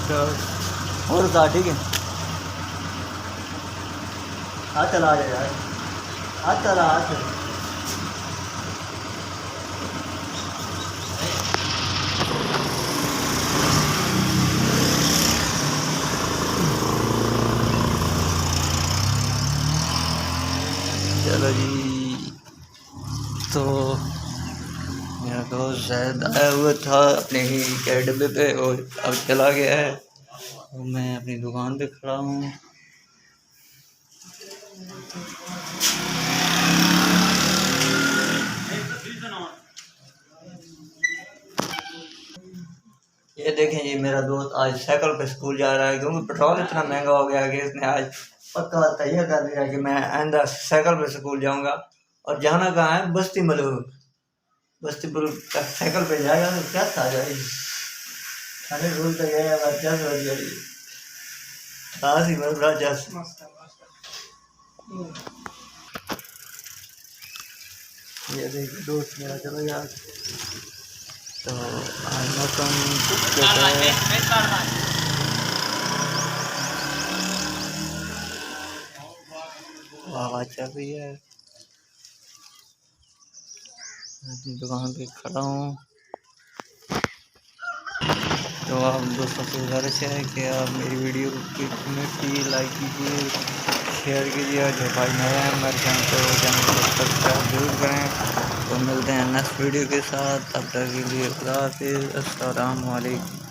तो और बता, ठीक है। हाथ चला जा यार, हाथ चला, हाथ। चलो जी, तो मेरा दोस्त शायद आया हुआ था अपने ही के डब्बे पे और अब चला गया है। तो मैं अपनी दुकान पे खड़ा हूँ। ये देखें जी, मेरा दोस्त आज साइकिल पे स्कूल जा रहा है क्योंकि पेट्रोल इतना महंगा हो गया कि इसने आज पक्का तय कर लिया कि मैं आइंदा साइकिल पे स्कूल जाऊंगा। और जाना कहाँ है? बस्ती मलूक। बस्ती मलूक साइकिल पे जाएगा तो क्या था जाएगी। अरे रोज तो गया बात 10 बजे खास ही मर रहा 10। ये देखिए दोस्त मेरा चला गया। तो आज मौसम कैसा है? हवा चल रही है। अपनी दुकान पे खड़ा हूँ। तो आप दोस्तों से गुजारिश है कि आप मेरी वीडियो की कमेंट कीजिए, लाइक कीजिए, शेयर कीजिए। और जो भाई नए हैं हमारे चैनल को सब्सक्राइब जरूर करें। तो मिलते हैं नेक्स्ट वीडियो के साथ, तब तक के लिए खुदा हाफिज़। अस्सलाम वालेकुम।